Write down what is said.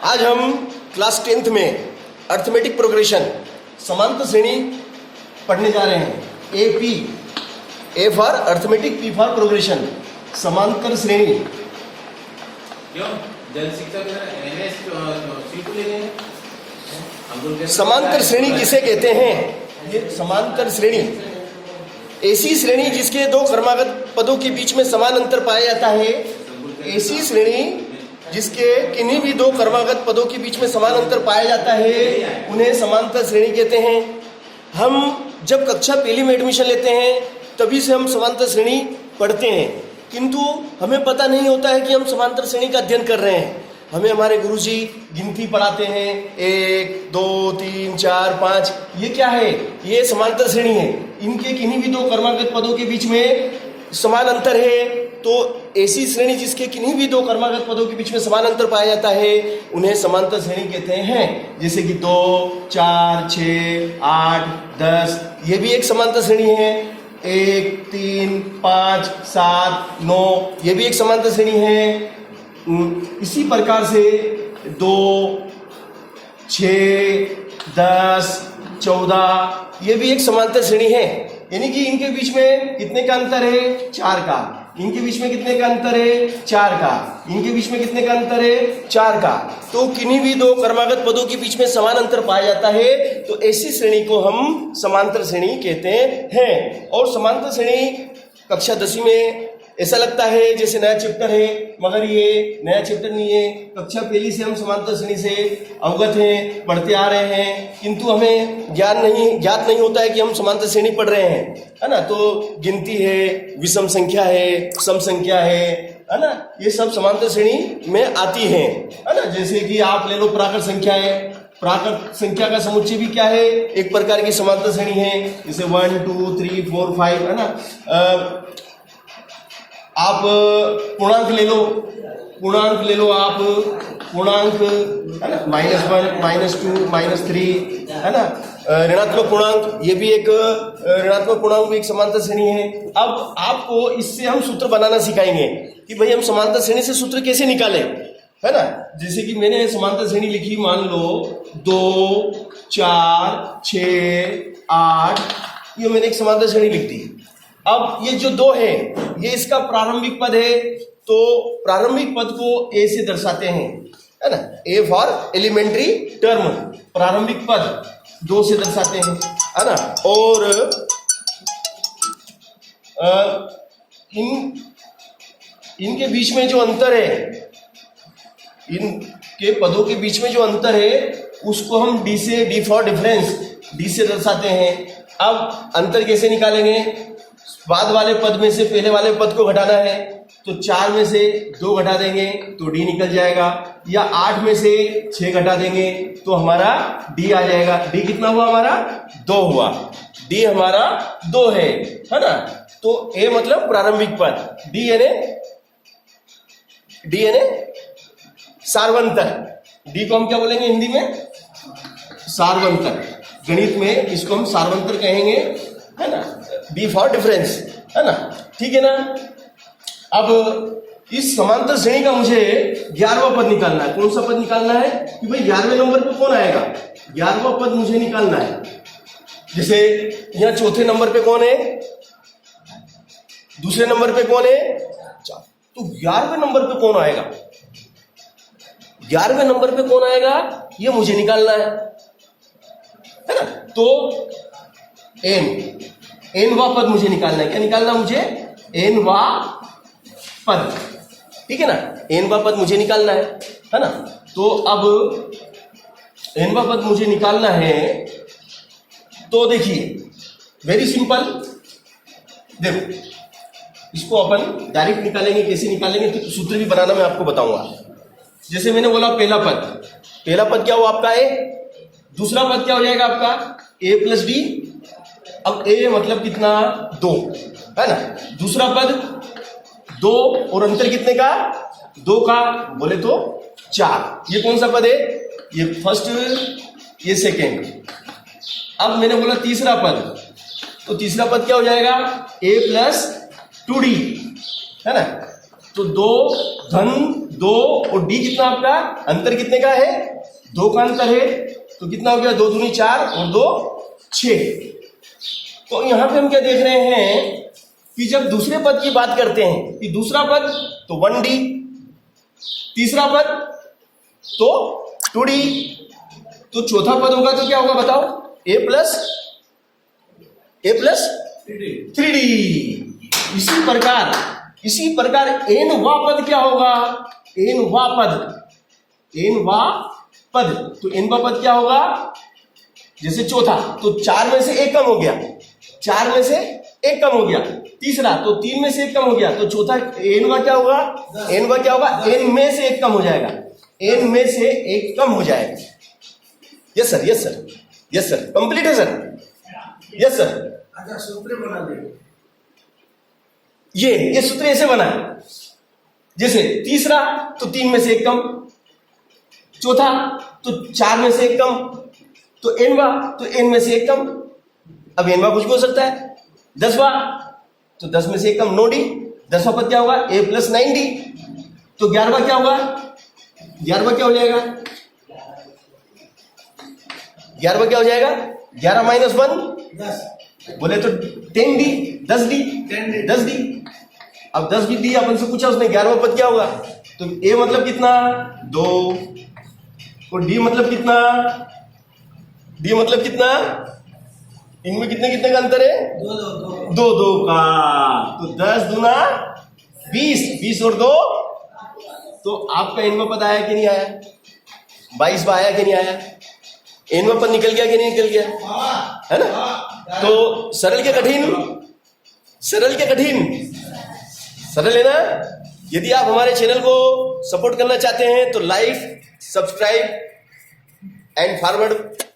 आज हम class 10th में अर्थमेटिक प्रोग्रेशन समांतर श्रेणी पढ़ने जा रहे हैं। AP, A for arithmetic, P for progression, समांतर श्रेणी। क्यों जल शिक्षक समांतर श्रेणी किसे कहते हैं? ये समांतर श्रेणी ऐसी श्रेणी जिसके दो क्रमागत पदों के बीच में समान अंतर पाया जाता है। ऐसी श्रेणी जिसके किन्हीं भी दो क्रमागत पदों के बीच में समान अंतर पाया जाता है उन्हें समांतर श्रेणी कहते हैं। हम जब कक्षा पहली में एडमिशन लेते हैं तभी से हम समांतर श्रेणी पढ़ते हैं, किंतु हमें पता नहीं होता है कि हम समांतर श्रेणी का अध्ययन कर रहे हैं। हमें हमारे गुरुजी गिनती पढ़ाते हैं, 1 2 3 4 5, ये क्या है? ये समांतर श्रेणी है। इनके किन्हीं भी दो क्रमागत पदों के बीच में समान अंतर है, तो ऐसी श्रेणी जिसके किन्हीं भी दो क्रमागत पदों के बीच में समान अंतर पाया जाता है उन्हें समांतर श्रेणी कहते हैं। जैसे कि 2 4 6 8 10, ये भी एक समांतर श्रेणी है। 1 3 5 7 9, ये भी एक समांतर श्रेणी है। इसी प्रकार से 2 6 10 14, ये भी एक समांतर श्रेणी है। यानी कि इनके बीच में कितने का अंतर है? 4 का। इनके बीच में कितने का अंतर है? 4 का। इनके बीच में कितने का अंतर है? 4 का। तो किन्हीं भी दो क्रमागत पदों के बीच में समान अंतर पाया जाता है, तो ऐसी श्रेणी को हम समांतर श्रेणी कहते हैं। और समांतर श्रेणी कक्षा 10वीं में ऐसा लगता है जैसे नया चैप्टर है, मगर ये नया चैप्टर नहीं है। कक्षा पहली से हम समांतर श्रेणी से अवगत हैं, पढ़ते आ रहे हैं, किंतु हमें ज्ञात नहीं होता है कि हम समांतर श्रेणी पढ़ रहे हैं, है ना। तो गिनती है, विषम संख्या है, सम संख्या है ना, ये सब समांतर श्रेणी में आती है ना। जैसे कि आप ले लो प्राकृत संख्या है, प्राकृत संख्या का समुच्चय भी क्या है? एक प्रकार की समांतर श्रेणी है। जैसे 1 2 3 4 5, है ना। आप पूर्णांक ले लो, आप पूर्णांक, है ना, -1 -2 -3, है ना। ऋणात्मक पूर्णांक, ये भी एक ऋणात्मक पूर्णांक भी एक समांतर श्रेणी है। अब आपको इससे हम सूत्र बनाना सिखाएंगे कि भाई हम समांतर श्रेणी से सूत्र कैसे निकालें, है ना। जैसे कि मैंने समांतर श्रेणी लिखी, मान लो 2 4 6 8, ये मैंने एक समांतर श्रेणी लिख दी। अब ये जो 2 है ये इसका प्रारंभिक पद है, तो प्रारंभिक पद को ए से दर्शाते हैं, है ना। ए फॉर एलिमेंट्री टर्म, प्रारंभिक पद 2 से दर्शाते हैं, है ना। और इनके बीच में जो अंतर है, इनके पदों के बीच में जो अंतर है उसको हम डी फॉर डिफरेंस, डी से दर्शाते हैं। अब अंतर कैसे निकालेंगे? बाद वाले पद में से पहले वाले पद को घटाना है, तो 4 में से 2 घटा देंगे तो डी निकल जाएगा, या 8 में से 6 घटा देंगे तो हमारा डी आ जाएगा। डी कितना हुआ हमारा? 2 हुआ। डी हमारा 2 है ना। तो ए मतलब प्रारंभिक पद, डी यानी सार्वंतर। डी को हम क्या बोलेंगे हिंदी में? सार्वंतर। गणित में इसको हम सार्वंतर कहेंगे, है ना। डी फॉर डिफरेंस, है ना, ठीक है ना। अब इस समांतर श्रेणी का मुझे 11वां पद निकालना है। कौन सा पद निकालना है कि भाई 11वें नंबर पे कौन आएगा? 11वां पद मुझे निकालना है। जैसे यहां चौथे नंबर पे कौन है? दूसरे नंबर पे कौन है? 4। तो 11वें नंबर पे कौन आएगा? 11वें नंबर पे कौन आएगा ये मुझे निकालना है ना। तो एनवा पद मुझे निकालना है। क्या निकालना मुझे? एनवा पद, ठीक है ना। एनवा पद मुझे निकालना है ना। तो अब एनवा पद मुझे निकालना है, तो देखिए वेरी सिंपल, देखो इसको अपन डायरेक्ट निकालेंगे। कैसे निकालेंगे तो सूत्र भी बनाना मैं आपको बताऊंगा। जैसे मैंने बोला पहला पद क्या हुआ आपका? ए। दूसरा पद क्या हो जाएगा आपका? ए प्लस डी। अब ए मतलब कितना? 2, है ना। दूसरा पद 2 और अंतर कितने का? 2 का, बोले तो 4। ये कौन सा पद है? ये फर्स्ट, ये सेकेंड। अब मैंने बोला तीसरा पद, तो तीसरा पद क्या हो जाएगा? ए प्लस 2d, है ना। तो 2 धन 2 और डी कितना आपका अंतर कितने का है 2 का अंतर है तो कितना हो गया 2 दूनी 4 और 2 6। तो यहां पे हम क्या देख रहे हैं कि जब दूसरे पद की बात करते हैं कि दूसरा पद तो 1D, तीसरा पद तो 2D, तो चौथा पद होगा तो क्या होगा बताओ a प्लस 3D। इसी प्रकार n वा पद क्या होगा n वा पद तो n वा पद क्या होगा जैसे चौथा तो 4 में से 1 कम हो गया, 4 में से 1 कम हो गया, तीसरा तो 3 में से 1 कम हो गया तो चौथा n वा क्या होगा n में से 1 कम हो जाएगा, n में से 1 कम हो जाएगा। यस सर कंप्लीट है सर। यस सर अच्छा सूत्र बना दे। ये सूत्र ऐसे बना है जैसे तीसरा तो 3 में से 1 कम, चौथा तो 4 में से 1 कम, तो nवा तो n में से 1 कम। अब nवा कुछ भी हो सकता है। 10वां तो 10 में से 1 कम 9D, 10वां पद क्या होगा a प्लस 9D। तो 11वां क्या होगा 11वां क्या हो जाएगा 11वां क्या हो जाएगा 11 माइनस 1 10 बोले तो 10D 10D। अब 10D अपन से पूछा उसने 11वां पद क्या होगा तो a मतलब कितना 2 और d मतलब कितना इनमें कितने का अंतर है 2 का। तो 10 दूना 20 और 2 तो आपका इनमें पद आया कि नहीं आया 22 में आया कि नहीं आया इनमें पद निकल गया कि नहीं निकल गया है ना। तो सरल के कठिन सरल है ना। यदि आप हमारे चैनल को सपोर्ट करना चाहते हैं तो लाइक सब्सक्राइब एंड फॉरवर्ड